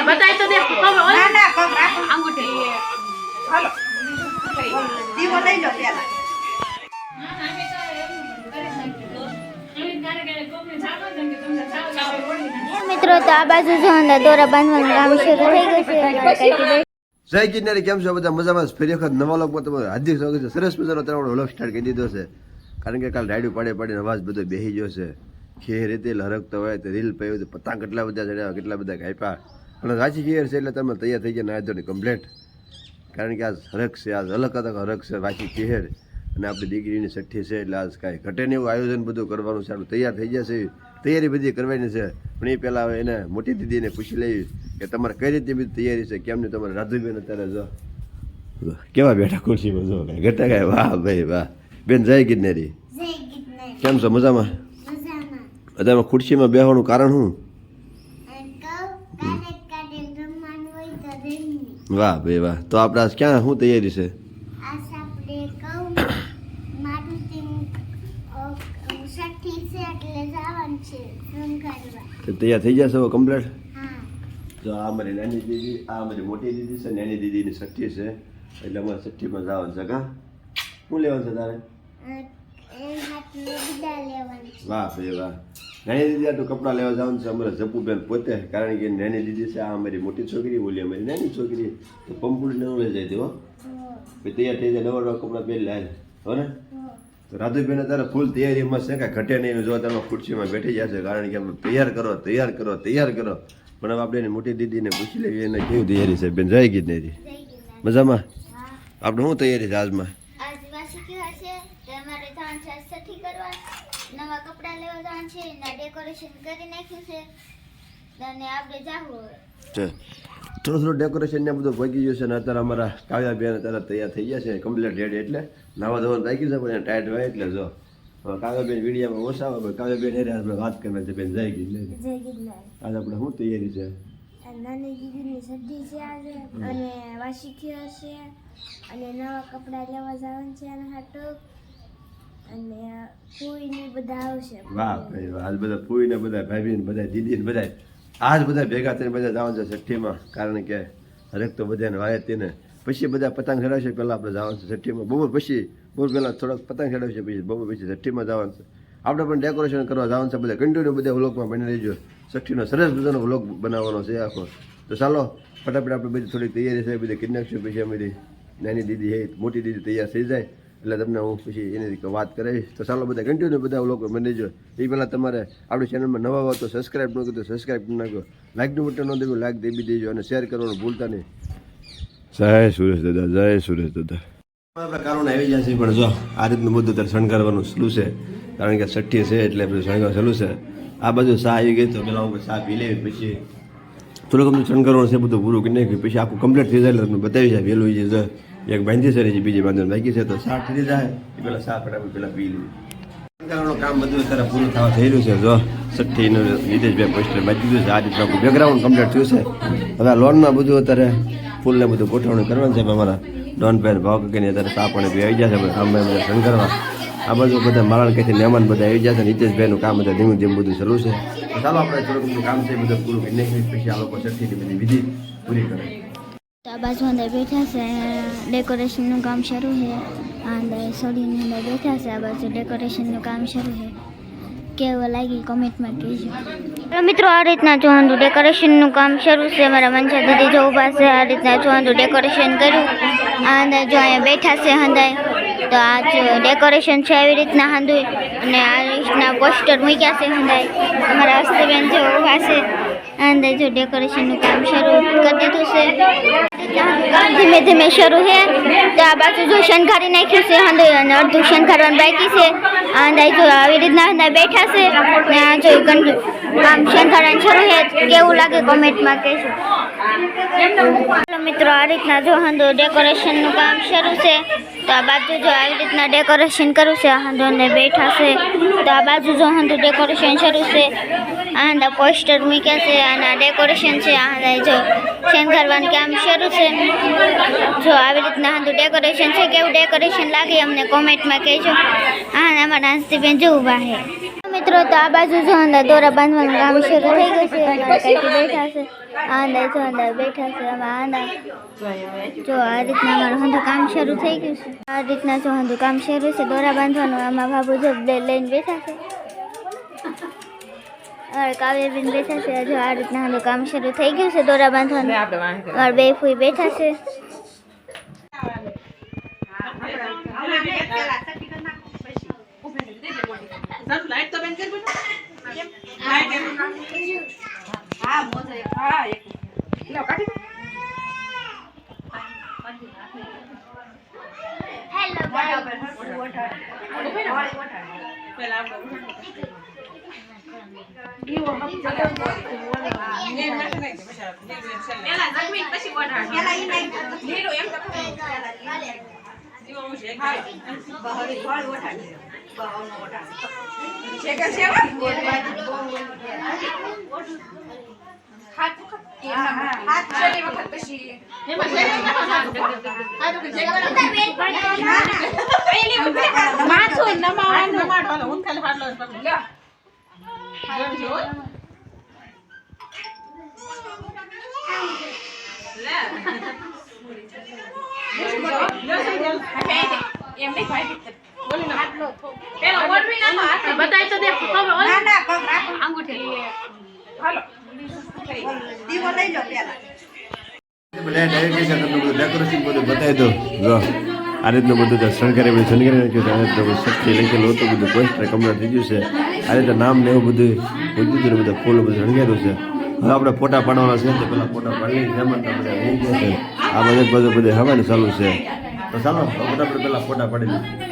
बताई तो दे अंगूठी હાલો દીવો લઈ લો પેલા મિત્રો તો આ બાજુ જો અંદર દોરા બાંધવાનું કામ શરૂ થઈ ગયું છે જય કિન્નરી, કેમ છો બધા? મજામાં? ફરી વખત નવા લોકમાં તમારું હાર્દિક સ્વાગત છે. સરસ મજાનો તમારો વ્લોગ સ્ટાર્ટ કરી દીધો છે, કારણ કે કાલ રાયડું પાડીને અવાજ બધો બેસી ગયો છે. ખેર રીતે હરકતો હોય તો રીલ પડી તો પતંગ કેટલા બધા ચડ્યા, કેટલા બધા કાપ્યા. પણ વાંચી ખેર છે એટલે તમે તૈયાર થઈ ગયા નાય ધોની કમ્પ્લેટ, કારણ કે આજ હરક છે, આજ અલગ અલગ હરક છે વાંચી ખેર અને આપણી દીકરીની છઠ્ઠી છે એટલે આજ કાંઈ ઘટે ને એવું આયોજન બધું કરવાનું છે. આપણે તૈયાર થઈ જશે, તૈયારી બધી કરવાની છે. પણ એ પહેલાં હવે એને મોટી દીદીને પૂછી લેવી કે તમારે કઈ રીતે બધી તૈયારી છે, કેમ નહીં? તમારે રાધુબેન અત્યારે જો કેવા બેઠા ખુરશીમાં, જો કાંઈ ઘટા કાંઈ. વાહ ભાઈ વાહ. બેન જય કિન્નરી, કેમ છો? મજામાં? અત્યારે ખુરશીમાં બેસવાનું કારણ શું? વાહ ભાઈ વાહ. તો આપણે આજ ક્યાં શું તૈયારી છે? તૈયાર થઈ જશે કમ્પ્લેટ? જો આ અમારી નાની દીદી, આ અમારી મોટી દીદી છે, નાની દીદીની છઠ્ઠી છે એટલે અમારે છઠ્ઠીમાં જવાનું છે. કા શું લેવાનું છે તારે? વાહ ભાઈ વાહ. નાની દીદી તો કપડાં લેવા જવાનું છે અમારે જપુબેન પોતે, કારણ કે નાની દીદી છે, આ અમારી મોટી છોકરી, ઓલી અમારી નાની છોકરી. તો પંપુડ ન લઈ જાય હો, ભાઈ તૈયાર થઈ જાય, નવા નવા કપડાં પહેરી લે હો ને. તો રાધુબેન તારે ફૂલ તૈયારીમાં છે, કાંઈ ઘટે નહીં. જો તમે ખુરશીમાં બેઠી જશે, કારણ કે આપણે તૈયાર કરો તૈયાર કરો તૈયાર કરો. પણ હવે આપણે મોટી દીદીને પૂછી લેવી એને કેવી તૈયારી છે. બેન જય કિન્નરી, મજામાં? આપણે શું તૈયારી છે આજમાં? નવા કપડા લેવા જવાનું છે ને ડેકોરેશન કરી નાખ્યું છે અને આપણે જાવું છે. થોડું ડેકોરેશન ને બધું ભાગી ગયું છે ને અત્યારે અમારા કાવ્યાબેન અત્યારે તૈયાર થઈ ગયા છે કમ્પ્લીટ રેડી, એટલે નાવા ધોવાનું બાકી છે પણ ટાઈટ હોય એટલે જો કાવ્યાબેન વિડીયામાં ઓછા આવે. કાવ્યાબેન એ આપણે વાત કરવા છે. બેન જય કિન્નરી, આજે આપણે શું તૈયારી છે? નાની દીદીની સબ્જી છે આજે અને વાસી ખીર છે અને નવા કપડા લેવા જવાનું છે અને હાટું અને ફૂઈને બધા આવશે. વાહ ભાઈ વાહ. આજ બધા ફૂઈને બધા ભાભીને બધા દીદીને બધા આજ બધા ભેગા થઈને બધા જવાનું છે છઠ્ઠીમાં, કારણ કે હરેક તો બધાને વાય તેને પછી બધા પતંગ ચડાવશે. પહેલાં આપણે જવાનું છે છઠ્ઠીમાં, બપોર પછી બપોર પહેલાં થોડાક પતંગ ચડાવશે, પછી બપોર પછી છઠ્ઠીમાં જવાનું છે. આપણે પણ ડેકોરેશન કરવા જવાનું છે. બધા કન્ટિન્યુ બધા વ્લોગમાં બની રહીજો. છઠ્ઠીનો સરસ મજાનો વ્લોગ બનાવવાનો છે આખો. તો ચાલો ફટાફટ આપણે બધી થોડીક તૈયારી છે બધી કરી નાખશું. પછી અમારી નાની દીદી છે, મોટી દીદી તૈયાર થઈ જાય એટલે તમને હું પછી એની વાત કરાવીશ. તો ચાલો બધા કન્ટિન્યુ બધા લોકો બની જો. એ પહેલાં તમારે આપણી ચેનલમાં નવા હોય તો સબસ્ક્રાઈબ ન કર્યું તો સબસ્ક્રાઈબ કરી નાખો, લાઇકનું બટન ન દેવું લાઇક દેવી દેજો અને શેર કરવાનું ભૂલતા નહીં. જય સુરેશ દાદા, જય સુરેશ દાદા. આપણે કારણ આવી જાય છે, પણ જો આ રીતનું બધું તારે શણગારવાનું સલું છે, કારણ કે છઠ્ઠી છે એટલે બધું શણગાર સલું છે. આ બધું ચા આવી ગઈ તો પેલા હું ચા પી લેવી, પછી થોડુંક અમને શણગારવાનું છે બધું પૂરું કરી નાખ્યું, પછી આખું કમ્પ્લીટ થઈ જાય એટલે તમને બતાવી જાય. વહેલું જે એક બાંધી છે બીજી બાંધવાનું બાકી છે, તો શાક થઈ જાય એ પેલા શાક ફટાફટ પેલા પી લઈએ. શણગારવાનું કામ બધું અત્યારે પૂરું થવા થઈ રહ્યું છે. જો છઠ્ઠીનું નિતેશભાઈ પોસ્ટર બાજી દીધું છે, આ રીતનું આખું બેકગ્રાઉન્ડ કમ્પ્લીટ થયું છે. હવે લોનમાં બધું અત્યારે ફૂલને બધું ગોઠવણી કરવાનું છે. અમારા ડોનભાઈ ભાવ કહીને અત્યારે ચા પાણી બી આવી જશે, કામ બધા શણગારવા. આ બાજુ બધા મારણ કહીથી મહેમાન બધા આવી જશે. નિતેશભાઈનું કામ બધા ધીમું ધીમું બધું શરૂ છે. તો ચાલો આપણે થોડુંક બધું કામ છે બધું પૂરું કરી નાખીએ, પછી આ લોકો છઠ્ઠીની બધી વિધિ પૂરી કરે. તો આ બાજુ અંદર બેઠા છે, ડેકોરેશનનું કામ શરૂ છે. અંદર સોડીની અંદર બેઠા છે, આ બાજુ ડેકોરેશનનું કામ શરૂ છે. કેવું લાગી કોમેન્ટમાં કહેજો. મિત્રો આ રીતના જોવાનું ડેકોરેશનનું કામ શરૂ છે. મારા મંજા દીદી જો ઊભા છે, આ રીતના જોવાનું ડેકોરેશન કર્યું. આ અંદર જો અહીંયા બેઠા છે હંદાય, તો આ ડેકોરેશન છે એવી રીતના હંધુય અને આ રીતના પોસ્ટર મૂક્યા છે હંદાય. અમારા હસ્તીબેન જો ઊભા છે, અંદર જો ડેકોરેશનનું કામ શરૂ કરી દીધું છે, ધીમે ધીમે શરૂ છે. તો આ બાજુ જો શણગારી નાખ્યું છે હંદાય અને અડધું શણગારવાનું બાકી છે. અંદર જો આવી રીતના હંદાય બેઠા છે ને આ જો કામ શણગારવાનું શરૂ છે. કેવું લાગે કોમેન્ટમાં કહેજો. મિત્રો આ રીતના જો હંધો ડેકોરેશનનું કામ શરૂ છે. તો આ બાજુ જો આવી રીતના ડેકોરેશન કર્યું છે, હંધો અંદર બેઠા છે. તો આ બાજુ જો હંધો ડેકોરેશન શરૂ છે. આંદા પોસ્ટર મૂક્યા છે અને આ ડેકોરેશન છે. આંદા જો શણગારવાનું કામ શરૂ છે. જો આવી રીતના આંદું ડેકોરેશન છે. કેવું ડેકોરેશન લાગે અમને કોમેન્ટમાં કહેજો. આમાં ડાન્સથી બેન જો ઊભા છે મિત્રો. તો આ બાજુ જો આંદા દોરા બાંધવાનું કામ શરૂ થઈ ગયું છે. કાંઈક બેઠા છે આંદા જો આંદા બેઠા છે. આમાં આંદા જો આ રીતના અમારું હંધું કામ શરૂ થઈ ગયું છે. આ રીતના જો હંધું કામ શરૂ છે દોરા બાંધવાનું. આમાં બાબુ જો લઈને બેઠા છે. કાવ્યબેન બેઠા છે. જો આ રીતના હંધું કામ શરૂ થઈ ગયું છે દોરા બાંધવાનું. અમારા બે ફૂઈ બેઠા છે. લાઈટ તો બેન કરી બેટા. હા મોજો એક હા એક લો કાઢી હેલો બરાબર વોટર પેલા પેલા જમીન પછી વઢાડ. પેલા ઈ નાઈ લીલો એમ તો બહારી ફળ વોટર બહારનો વોટર શેકા છે હાથ છેલ્લી વખત પછી એમાં શેકા આ તો કે માથું નમાડવાનું હું ખાલી હાડલો પકડ લે જો લે એમ નહીં ભાઈ બોલી ના હાડલો પેલો ઓડવી નાખો હાથ બતાય તો દે ખબર ના ના પગ રાખો અંગૂઠી હાલો દીવો લઈ લો પેલા ડેકોરેશન બધું બતાવી દો. જો આ રીતનું બધું શણગારી નાખ્યું છે. આ રીતનું શક્તિ લખેલું હતું બધું પોસ્ટર કમ્પ્લીટ થઈ ગયું છે. આ રીતે નામ ને એવું બધું બધું બધા ફૂલ બધું શણગાર્યું છે. હવે આપણે ફોટા પાડવાના છે તો પેલા ફોટા પાડી જમણ બધા રહી ગયા છે. આ બધું બધે હવાનું ચાલુ છે. તો ચાલો ફટાફટ પેલા ફોટા પાડી દઈએ.